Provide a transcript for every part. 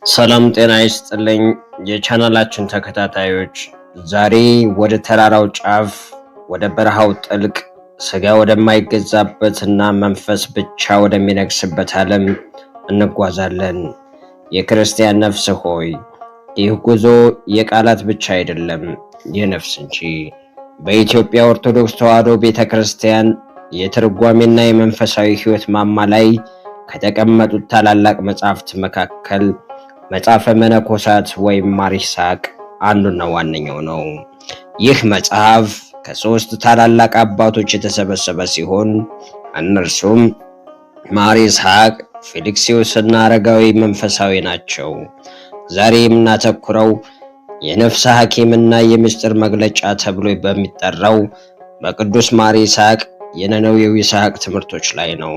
ሰላም ጤና ይስጥልኝ የቻናላችን ተከታታዮች፣ ዛሬ ወደ ተራራው ጫፍ ወደ በረሃው ጥልቅ ስጋ ወደማይገዛበትና መንፈስ ብቻ ወደሚነግስበት ዓለም እንጓዛለን። የክርስቲያን ነፍስ ሆይ፣ ይህ ጉዞ የቃላት ብቻ አይደለም፣ የነፍስ እንጂ። በኢትዮጵያ ኦርቶዶክስ ተዋሕዶ ቤተክርስቲያን የትርጓሜና የመንፈሳዊ ሕይወት ማማ ላይ ከተቀመጡት ታላላቅ መጻሕፍት መካከል መጽሐፈ መነኮሳት ወይም ማር ይስሐቅ አንዱና ዋነኛው ነው። ይህ መጽሐፍ ከሶስት ታላላቅ አባቶች የተሰበሰበ ሲሆን እነርሱም ማር ይስሐቅ፣ ፊልክስዩስ እና አረጋዊ መንፈሳዊ ናቸው። ዛሬ የምናተኩረው የነፍስ ሐኪምና የምስጢር መግለጫ ተብሎ በሚጠራው በቅዱስ ማር ይስሐቅ የነነዌው ይስሐቅ ትምህርቶች ላይ ነው።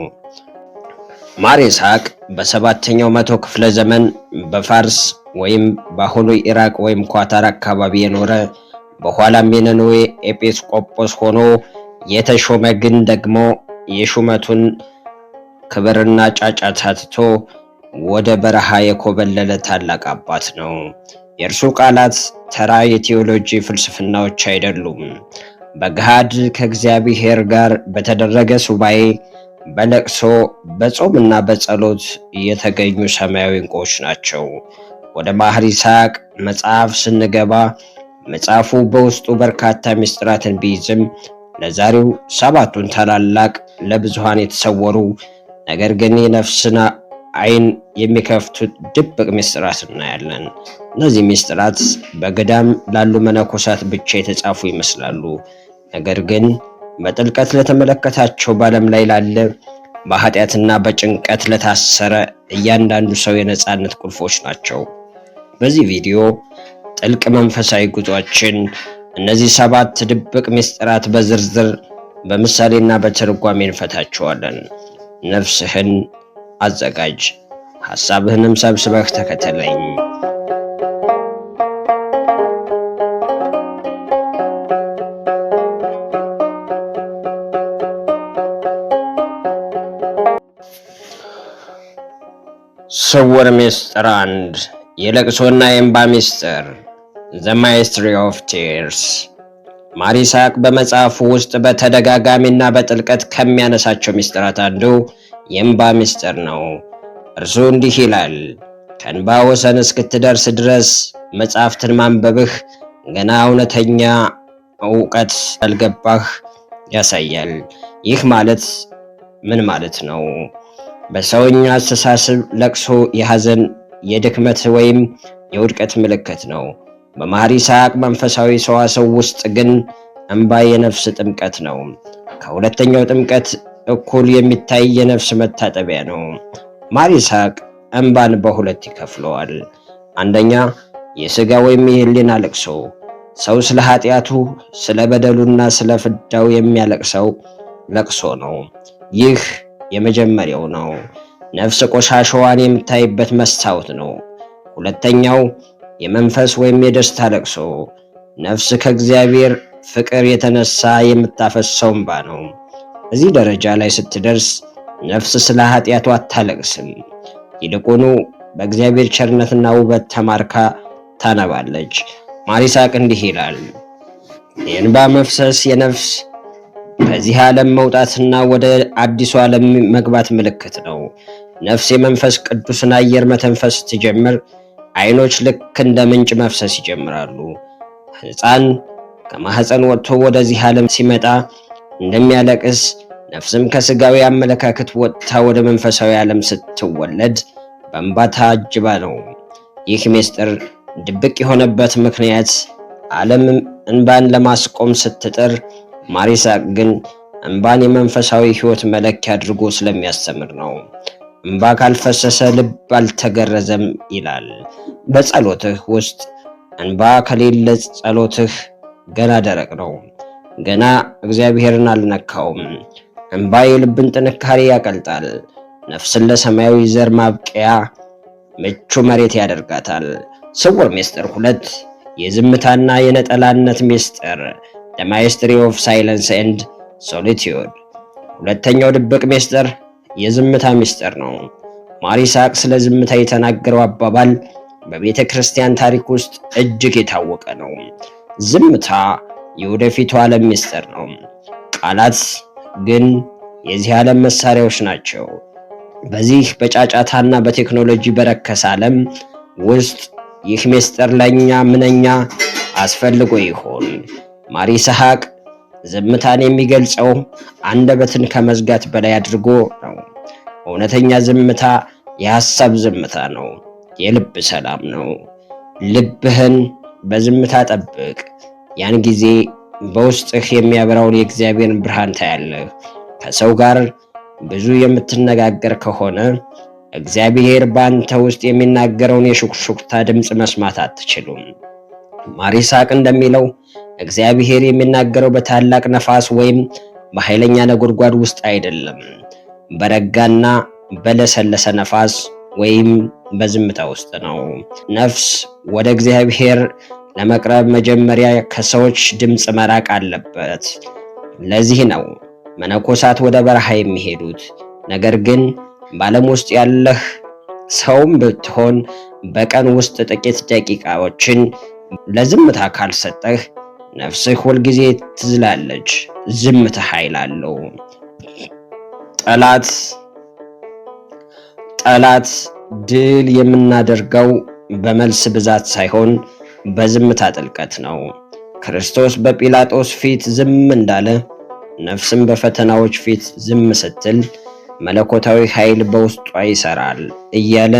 ማር ይስሐቅ በሰባተኛው መቶ ክፍለ ዘመን በፋርስ ወይም በአሁኑ ኢራቅ ወይም ኳታር አካባቢ የኖረ በኋላም የነነዌ ኤጲስቆጶስ ሆኖ የተሾመ ግን ደግሞ የሹመቱን ክብርና ጫጫታ ትቶ ወደ በረሃ የኮበለለ ታላቅ አባት ነው። የእርሱ ቃላት ተራ የቴዎሎጂ ፍልስፍናዎች አይደሉም። በገሃድ ከእግዚአብሔር ጋር በተደረገ ሱባኤ፣ በለቅሶ፣ በጾምና በጸሎት የተገኙ ሰማያዊ ዕንቁዎች ናቸው። ወደ ማር ይስሐቅ መጽሐፍ ስንገባ መጽሐፉ በውስጡ በርካታ ምስጢራትን ቢይዝም ለዛሬው ሰባቱን ታላላቅ ለብዙሃን የተሰወሩ ነገር ግን የነፍስን ዓይን የሚከፍቱ ድብቅ ምስጢራት እናያለን። እነዚህ ምስጢራት በገዳም ላሉ መነኮሳት ብቻ የተጻፉ ይመስላሉ። ነገር ግን በጥልቀት ለተመለከታቸው በዓለም ላይ ላለ በኃጢአትና በጭንቀት ለታሰረ እያንዳንዱ ሰው የነፃነት ቁልፎች ናቸው። በዚህ ቪዲዮ ጥልቅ መንፈሳዊ ጉዟችን እነዚህ ሰባት ድብቅ ምስጢራት በዝርዝር በምሳሌና በትርጓሜ እንፈታቸዋለን። ነፍስህን አዘጋጅ፣ ሐሳብህንም ሰብስበህ ተከተለኝ። ስውር ምስጢር አንድ፣ የለቅሶና የእንባ ምስጢር ዘ ማይስትሪ ኦፍ ቲርስ። ማር ይስሐቅ በመጽሐፉ ውስጥ በተደጋጋሚና በጥልቀት ከሚያነሳቸው ምስጢራት አንዱ የእንባ ምስጢር ነው። እርሱ እንዲህ ይላል: ከእንባ ወሰን እስክትደርስ ድረስ መጽሐፍትን ማንበብህ ገና እውነተኛ እውቀት ያልገባህ ያሳያል። ይህ ማለት ምን ማለት ነው? በሰውኛ አስተሳሰብ ለቅሶ የሐዘን፣ የድክመት ወይም የውድቀት ምልክት ነው። በማር ይስሐቅ መንፈሳዊ ሰዋሰው ውስጥ ግን እንባ የነፍስ ጥምቀት ነው። ከሁለተኛው ጥምቀት እኩል የሚታይ የነፍስ መታጠቢያ ነው። ማር ይስሐቅ እንባን በሁለት ይከፍለዋል። አንደኛ፣ የሥጋ ወይም የህሊና ለቅሶ። ሰው ስለ ኃጢአቱ፣ ስለ በደሉና ስለ ፍዳው የሚያለቅሰው ለቅሶ ነው። ይህ የመጀመሪያው ነው። ነፍስ ቆሻሻዋን የምታይበት መስታወት ነው። ሁለተኛው የመንፈስ ወይም የደስታ ለቅሶ። ነፍስ ከእግዚአብሔር ፍቅር የተነሳ የምታፈሰው እንባ ነው። እዚህ ደረጃ ላይ ስትደርስ ነፍስ ስለ ኃጢአቱ አታለቅስም። ይልቁኑ በእግዚአብሔር ቸርነትና ውበት ተማርካ ታነባለች። ማር ይስሐቅ እንዲህ ይላል: የእንባ መፍሰስ የነፍስ ከዚህ ዓለም መውጣትና ወደ አዲሱ ዓለም መግባት ምልክት ነው። ነፍስ የመንፈስ ቅዱስን አየር መተንፈስ ስትጀምር ዓይኖች ልክ እንደ ምንጭ መፍሰስ ይጀምራሉ። ሕፃን ከማህፀን ወጥቶ ወደዚህ ዓለም ሲመጣ እንደሚያለቅስ፣ ነፍስም ከስጋዊ አመለካከት ወጥታ ወደ መንፈሳዊ ዓለም ስትወለድ በእንባ ታጅባ ነው። ይህ ምስጢር ድብቅ የሆነበት ምክንያት ዓለም እንባን ለማስቆም ስትጥር፣ ማር ይስሐቅ ግን እንባን የመንፈሳዊ ሕይወት መለኪያ አድርጎ ስለሚያስተምር ነው። እንባ ካልፈሰሰ ልብ አልተገረዘም ይላል። በጸሎትህ ውስጥ እንባ ከሌለ ጸሎትህ ገና ደረቅ ነው። ገና እግዚአብሔርን አልነካውም። እንባ የልብን ጥንካሬ ያቀልጣል። ነፍስን ለሰማያዊ ዘር ማብቀያ ምቹ መሬት ያደርጋታል። ስውር ምስጢር ሁለት፣ የዝምታና የነጠላነት ምስጢር The Mastery of Silence and Solitude። ሁለተኛው ድብቅ ምስጢር የዝምታ ምስጢር ነው። ማር ይስሐቅ ስለ ዝምታ የተናገረው አባባል በቤተ ክርስቲያን ታሪክ ውስጥ እጅግ የታወቀ ነው። ዝምታ የወደፊቱ ዓለም ምስጢር ነው። ቃላት ግን የዚህ ዓለም መሳሪያዎች ናቸው። በዚህ በጫጫታና በቴክኖሎጂ በረከሰ ዓለም ውስጥ ይህ ምስጢር ለኛ ምንኛ አስፈልጎ ይሆን? ማር ይስሐቅ ዝምታን የሚገልጸው አንደበትን ከመዝጋት በላይ አድርጎ ነው። እውነተኛ ዝምታ የሐሳብ ዝምታ ነው፣ የልብ ሰላም ነው። ልብህን በዝምታ ጠብቅ። ያን ጊዜ በውስጥህ የሚያበራውን የእግዚአብሔርን ብርሃን ታያለህ። ከሰው ጋር ብዙ የምትነጋገር ከሆነ እግዚአብሔር በአንተ ውስጥ የሚናገረውን የሹክሹክታ ድምፅ መስማት አትችሉም። ማር ይስሐቅ እንደሚለው እግዚአብሔር የሚናገረው በታላቅ ነፋስ ወይም በኃይለኛ ነጎድጓድ ውስጥ አይደለም፣ በረጋና በለሰለሰ ነፋስ ወይም በዝምታ ውስጥ ነው። ነፍስ ወደ እግዚአብሔር ለመቅረብ መጀመሪያ ከሰዎች ድምፅ መራቅ አለበት። ለዚህ ነው መነኮሳት ወደ በረሃ የሚሄዱት። ነገር ግን በዓለም ውስጥ ያለህ ሰውም ብትሆን በቀን ውስጥ ጥቂት ደቂቃዎችን ለዝምታ ካልሰጠህ ነፍስህ ሁልጊዜ ትዝላለች። ዝምታ ኃይል አለው። ጠላት ድል የምናደርገው በመልስ ብዛት ሳይሆን በዝምታ ጥልቀት ነው። ክርስቶስ በጲላጦስ ፊት ዝም እንዳለ ነፍስም በፈተናዎች ፊት ዝም ስትል መለኮታዊ ኃይል በውስጧ ይሰራል እያለ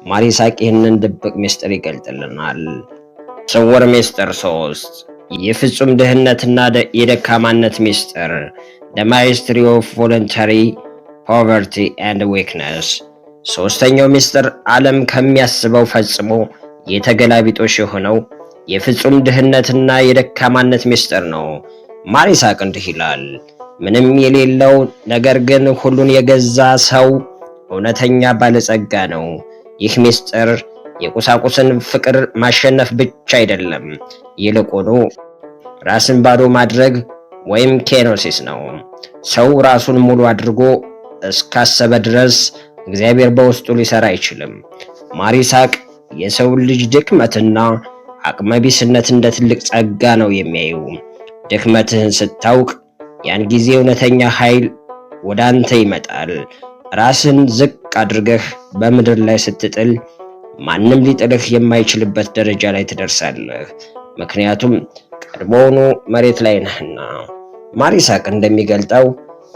ማር ይስሐቅ ይህንን ድብቅ ምስጢር ይገልጥልናል። ስውር ምስጢር 3 የፍጹም ድህነትና የደካማነት ምስጢር The Mystery of Voluntary Poverty and Weakness። ሶስተኛው ምስጢር ዓለም ከሚያስበው ፈጽሞ የተገላቢጦሽ የሆነው የፍጹም ድህነትና የደካማነት ምስጢር ነው። ማር ይስሐቅ እንዲህ ይላል። ምንም የሌለው ነገር ግን ሁሉን የገዛ ሰው እውነተኛ ባለጸጋ ነው። ይህ ምስጢር የቁሳቁስን ፍቅር ማሸነፍ ብቻ አይደለም፣ ይልቁኑ ራስን ባዶ ማድረግ ወይም ኬኖሲስ ነው። ሰው ራሱን ሙሉ አድርጎ እስካሰበ ድረስ እግዚአብሔር በውስጡ ሊሰራ አይችልም። ማር ይስሐቅ የሰው ልጅ ድክመትና አቅመቢስነት እንደ ትልቅ ጸጋ ነው የሚያዩ። ድክመትህን ስታውቅ ያን ጊዜ እውነተኛ ኃይል ወደ አንተ ይመጣል። ራስን ዝቅ አድርገህ በምድር ላይ ስትጥል ማንም ሊጥልህ የማይችልበት ደረጃ ላይ ትደርሳለህ። ምክንያቱም ቀድሞውኑ መሬት ላይ ነህና። ማር ይስሐቅ እንደሚገልጠው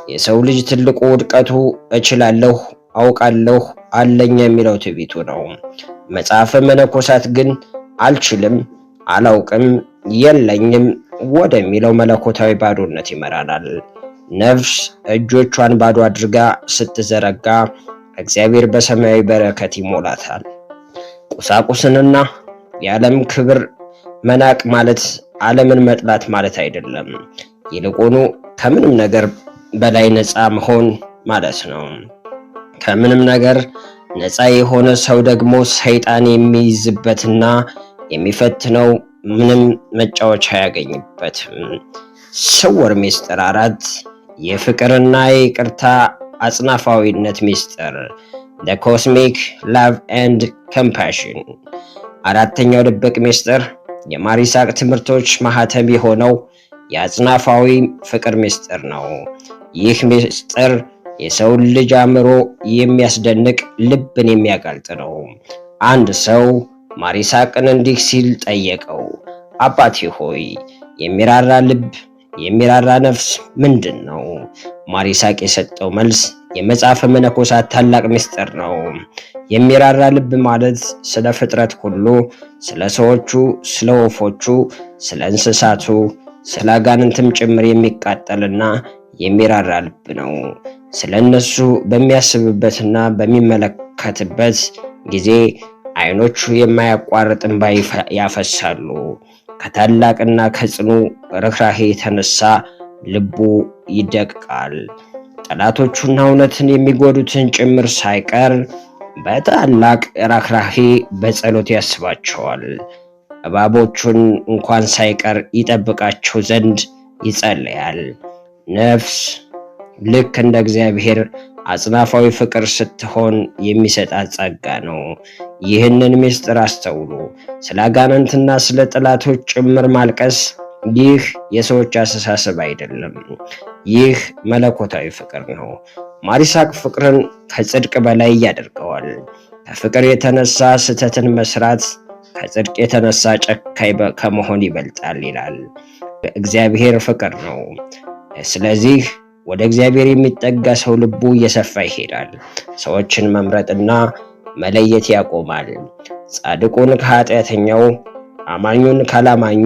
የሰው ልጅ ትልቁ ውድቀቱ እችላለሁ፣ አውቃለሁ፣ አለኝ የሚለው ትዕቢቱ ነው። መጽሐፈ መነኮሳት ግን አልችልም፣ አላውቅም፣ የለኝም ወደሚለው መለኮታዊ ባዶነት ይመራናል። ነፍስ እጆቿን ባዶ አድርጋ ስትዘረጋ እግዚአብሔር በሰማያዊ በረከት ይሞላታል። ቁሳቁስንና የዓለም ክብር መናቅ ማለት ዓለምን መጥላት ማለት አይደለም። ይልቁኑ ከምንም ነገር በላይ ነፃ መሆን ማለት ነው። ከምንም ነገር ነፃ የሆነ ሰው ደግሞ ሰይጣን የሚይዝበትና የሚፈትነው ምንም መጫወቻ አያገኝበትም። ስውር ምስጢር 4 የፍቅርና የይቅርታ አጽናፋዊነት ምስጢር The Cosmic Love and Compassion። አራተኛው ድብቅ ምስጢር የማር ይስሐቅ ትምህርቶች ማህተም የሆነው የአጽናፋዊ ፍቅር ምስጢር ነው። ይህ ምስጢር የሰውን ልጅ አእምሮ የሚያስደንቅ ልብን የሚያቀልጥ ነው። አንድ ሰው ማር ይስሐቅን እንዲህ ሲል ጠየቀው፣ አባቴ ሆይ የሚራራ ልብ፣ የሚራራ ነፍስ ምንድን ነው? ማር ይስሐቅ የሰጠው መልስ የመጽሐፈ መነኮሳት ታላቅ ምስጢር ነው። የሚራራ ልብ ማለት ስለ ፍጥረት ሁሉ፣ ስለ ሰዎቹ፣ ስለ ወፎቹ፣ ስለ እንስሳቱ፣ ስለ አጋንንትም ጭምር የሚቃጠልና የሚራራ ልብ ነው። ስለ እነሱ በሚያስብበትና በሚመለከትበት ጊዜ አይኖቹ የማያቋርጥ እንባ ያፈሳሉ። ከታላቅና ከጽኑ ርኅራኄ የተነሳ ልቡ ይደቅቃል። ጠላቶቹና እውነትን የሚጎዱትን ጭምር ሳይቀር በታላቅ ርኅራኄ በጸሎት ያስባቸዋል። እባቦቹን እንኳን ሳይቀር ይጠብቃቸው ዘንድ ይጸልያል። ነፍስ ልክ እንደ እግዚአብሔር አጽናፋዊ ፍቅር ስትሆን የሚሰጣት ጸጋ ነው። ይህንን ምስጢር አስተውሉ። ስለ አጋንንትና ስለ ጠላቶች ጭምር ማልቀስ ይህ የሰዎች አስተሳሰብ አይደለም። ይህ መለኮታዊ ፍቅር ነው። ማር ይስሐቅ ፍቅርን ከጽድቅ በላይ ያደርገዋል። ከፍቅር የተነሳ ስህተትን መስራት ከጽድቅ የተነሳ ጨካኝ ከመሆን ይበልጣል ይላል። እግዚአብሔር ፍቅር ነው። ስለዚህ ወደ እግዚአብሔር የሚጠጋ ሰው ልቡ እየሰፋ ይሄዳል። ሰዎችን መምረጥና መለየት ያቆማል። ጻድቁን ከኃጢአተኛው፣ አማኙን ካላማኙ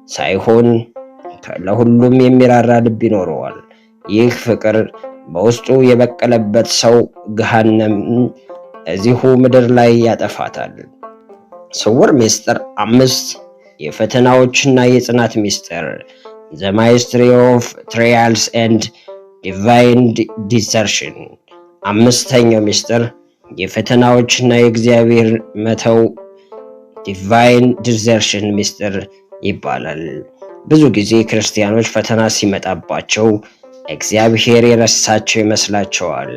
ሳይሆን ለሁሉም የሚራራ ልብ ይኖረዋል። ይህ ፍቅር በውስጡ የበቀለበት ሰው ገሃነምን እዚሁ ምድር ላይ ያጠፋታል። ስውር ምስጢር 5 የፈተናዎችና የጽናት ምስጢር The Mystery of Trials and Divine Desertion። 5ኛው ምስጢር የፈተናዎችና የእግዚአብሔር መተው ዲቫይን ዲዘርሽን ምስጢር ይባላል። ብዙ ጊዜ ክርስቲያኖች ፈተና ሲመጣባቸው እግዚአብሔር የረሳቸው ይመስላቸዋል።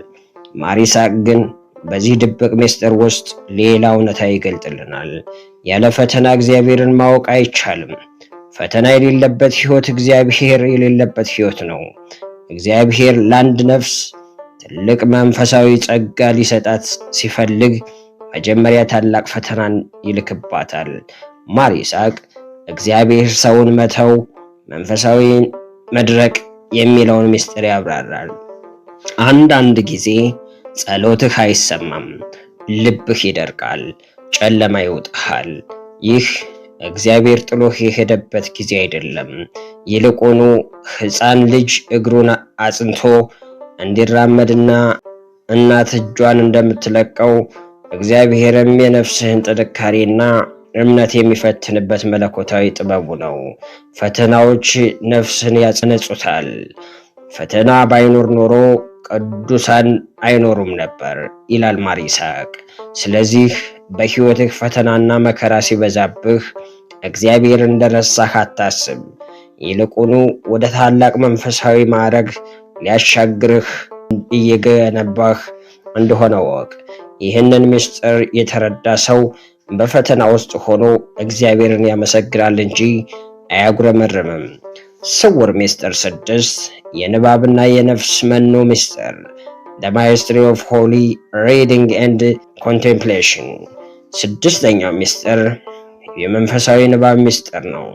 ማር ይስሐቅ ግን በዚህ ድብቅ ምስጢር ውስጥ ሌላ እውነታ ይገልጥልናል። ያለ ፈተና እግዚአብሔርን ማወቅ አይቻልም። ፈተና የሌለበት ሕይወት እግዚአብሔር የሌለበት ሕይወት ነው። እግዚአብሔር ለአንድ ነፍስ ትልቅ መንፈሳዊ ጸጋ ሊሰጣት ሲፈልግ መጀመሪያ ታላቅ ፈተናን ይልክባታል። ማር ይስሐቅ እግዚአብሔር ሰውን መተው፣ መንፈሳዊ መድረቅ የሚለውን ምስጢር ያብራራል። አንዳንድ ጊዜ ጸሎትህ አይሰማም፣ ልብህ ይደርቃል፣ ጨለማ ይውጥሃል። ይህ እግዚአብሔር ጥሎህ የሄደበት ጊዜ አይደለም። ይልቁኑ ሕፃን ልጅ እግሩን አጽንቶ እንዲራመድና እናት እጇን እንደምትለቀው እግዚአብሔርም የነፍስህን ጥንካሬና እምነት የሚፈትንበት መለኮታዊ ጥበቡ ነው። ፈተናዎች ነፍስን ያጸነጹታል። ፈተና ባይኖር ኖሮ ቅዱሳን አይኖሩም ነበር ይላል ማር ይስሐቅ። ስለዚህ በሕይወትህ ፈተናና መከራ ሲበዛብህ እግዚአብሔር እንደረሳህ አታስብ። ይልቁኑ ወደ ታላቅ መንፈሳዊ ማዕረግ ሊያሻግርህ እየገነባህ እንደሆነ ወቅ። ይህንን ምስጢር የተረዳ ሰው በፈተና ውስጥ ሆኖ እግዚአብሔርን ያመሰግናል እንጂ አያጉረመርምም። ስውር ምስጢር 6 የንባብና የነፍስ መኖ ምስጢር The Mystery of Holy Reading and Contemplation። 6ኛው ምስጢር የመንፈሳዊ ንባብ ምስጢር ነው።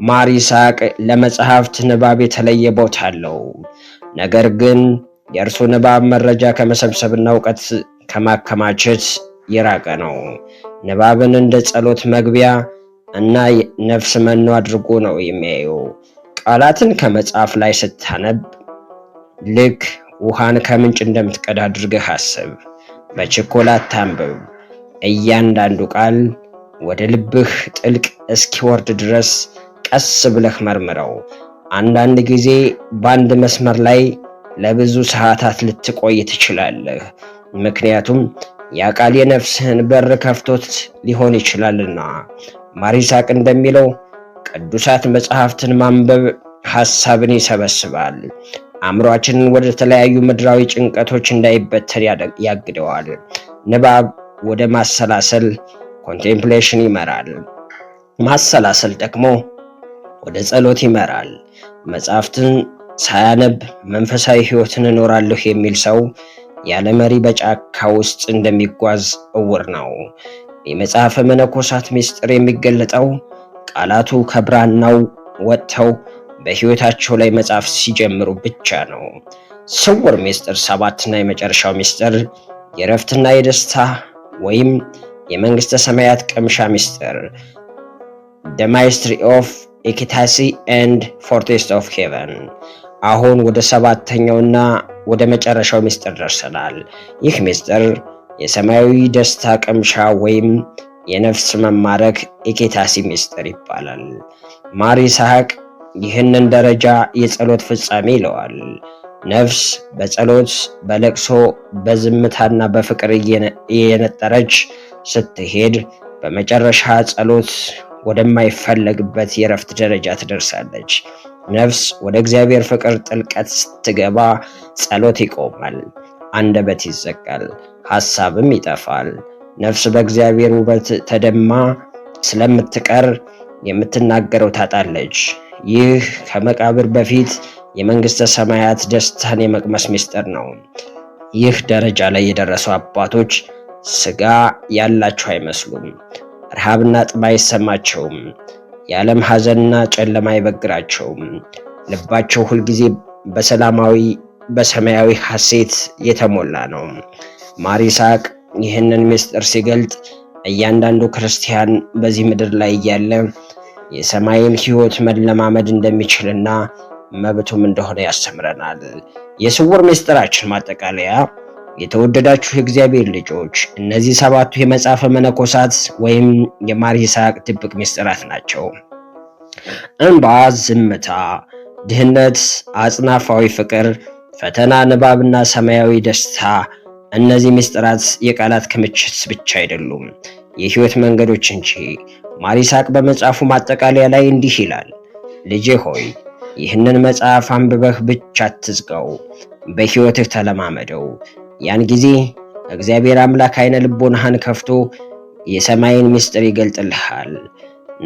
ማር ይስሐቅ ለመጽሐፍት ንባብ የተለየ ቦታ አለው። ነገር ግን የእርሱ ንባብ መረጃ ከመሰብሰብና እውቀት ከማከማቸት የራቀ ነው። ንባብን እንደ ጸሎት መግቢያ እና ነፍስ መኖ አድርጎ ነው የሚያየው። ቃላትን ከመጽሐፍ ላይ ስታነብ ልክ ውሃን ከምንጭ እንደምትቀዳ አድርገህ አስብ። በችኮላ አታንብብ። እያንዳንዱ ቃል ወደ ልብህ ጥልቅ እስኪወርድ ድረስ ቀስ ብለህ መርምረው። አንዳንድ ጊዜ በአንድ መስመር ላይ ለብዙ ሰዓታት ልትቆይ ትችላለህ። ምክንያቱም ያ ቃል የነፍስህን በር ከፍቶት ሊሆን ይችላልና። ማር ይስሐቅ እንደሚለው ቅዱሳት መጽሐፍትን ማንበብ ሐሳብን ይሰበስባል። አእምሯችንን ወደ ተለያዩ ምድራዊ ጭንቀቶች እንዳይበተን ያግደዋል። ንባብ ወደ ማሰላሰል ኮንቴምፕሌሽን ይመራል። ማሰላሰል ደግሞ ወደ ጸሎት ይመራል። መጽሐፍትን ሳያነብ መንፈሳዊ ሕይወትን እኖራለሁ የሚል ሰው ያለ መሪ በጫካ ውስጥ እንደሚጓዝ እውር ነው። የመጽሐፈ መነኮሳት ምስጢር የሚገለጠው ቃላቱ ከብራናው ወጥተው በሕይወታቸው ላይ መጻፍ ሲጀምሩ ብቻ ነው። ስውር ምስጢር 7ና የመጨረሻው ምስጢር የእረፍትና የደስታ ወይም የመንግሥተ ሰማያት ቅምሻ ምስጢር The Mystery of Ecstasy and Foretaste of Heaven። አሁን ወደ 7ኛውና ወደ መጨረሻው ምስጢር ደርሰናል። ይህ ምስጢር የሰማያዊ ደስታ ቅምሻ ወይም የነፍስ መማረክ ኤኬታሲ ምስጢር ይባላል። ማር ይስሐቅ ይህንን ደረጃ የጸሎት ፍጻሜ ይለዋል። ነፍስ በጸሎት በለቅሶ በዝምታና በፍቅር እየነጠረች ስትሄድ በመጨረሻ ጸሎት ወደማይፈለግበት የረፍት ደረጃ ትደርሳለች። ነፍስ ወደ እግዚአብሔር ፍቅር ጥልቀት ስትገባ ጸሎት ይቆማል። አንደበት ይዘጋል፣ ሐሳብም ይጠፋል። ነፍስ በእግዚአብሔር ውበት ተደማ ስለምትቀር የምትናገረው ታጣለች። ይህ ከመቃብር በፊት የመንግሥተ ሰማያት ደስታን የመቅመስ ምስጢር ነው። ይህ ደረጃ ላይ የደረሱ አባቶች ሥጋ ያላቸው አይመስሉም። ረሃብና ጥም አይሰማቸውም። የዓለም ሐዘንና ጨለማ አይበግራቸውም። ልባቸው ሁልጊዜ በሰማያዊ ሐሴት የተሞላ ነው። ማር ይስሐቅ ይህንን ምስጢር ሲገልጥ እያንዳንዱ ክርስቲያን በዚህ ምድር ላይ እያለ የሰማይን ሕይወት መለማመድ እንደሚችልና መብቱም እንደሆነ ያስተምረናል። የስውር ምስጢራችን ማጠቃለያ፣ የተወደዳችሁ የእግዚአብሔር ልጆች፣ እነዚህ ሰባቱ የመጽሐፈ መነኮሳት ወይም የማር ይስሐቅ ድብቅ ምስጢራት ናቸው። እንባ፣ ዝምታ፣ ድህነት፣ አጽናፋዊ ፍቅር፣ ፈተና፣ ንባብና ሰማያዊ ደስታ። እነዚህ ምስጢራት የቃላት ክምችት ብቻ አይደሉም፣ የሕይወት መንገዶች እንጂ። ማር ይስሐቅ በመጽሐፉ ማጠቃለያ ላይ እንዲህ ይላል። ልጄ ሆይ ይህንን መጽሐፍ አንብበህ ብቻ አትዝጋው፣ በሕይወትህ ተለማመደው። ያን ጊዜ እግዚአብሔር አምላክ ዓይነ ልቦናህን ከፍቶ የሰማይን ምስጢር ይገልጥልሃል።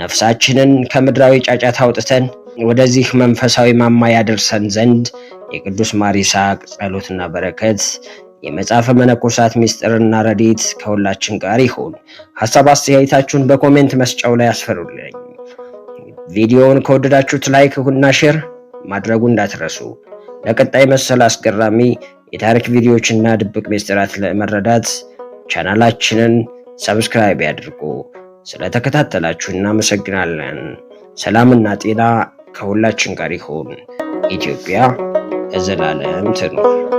ነፍሳችንን ከምድራዊ ጫጫታ አውጥተን ወደዚህ መንፈሳዊ ማማ ያደርሰን ዘንድ የቅዱስ ማር ይስሐቅ ጸሎትና በረከት፣ የመጽሐፈ መነኮሳት ምስጢርና ረድኤት ከሁላችን ጋር ይሁን። ሐሳብ አስተያየታችሁን በኮሜንት መስጫው ላይ አስፈሩልኝ። ቪዲዮውን ከወደዳችሁት ላይክ እና ሼር ማድረጉ እንዳትረሱ። ለቀጣይ መሰል አስገራሚ የታሪክ ቪዲዮዎችና ድብቅ ምስጢራት ለመረዳት ቻናላችንን ሰብስክራይብ ያድርጉ። ስለተከታተላችሁ እናመሰግናለን። ሰላምና ጤና ከሁላችን ጋር ይሁን። ኢትዮጵያ ለዘላለም ትኑር።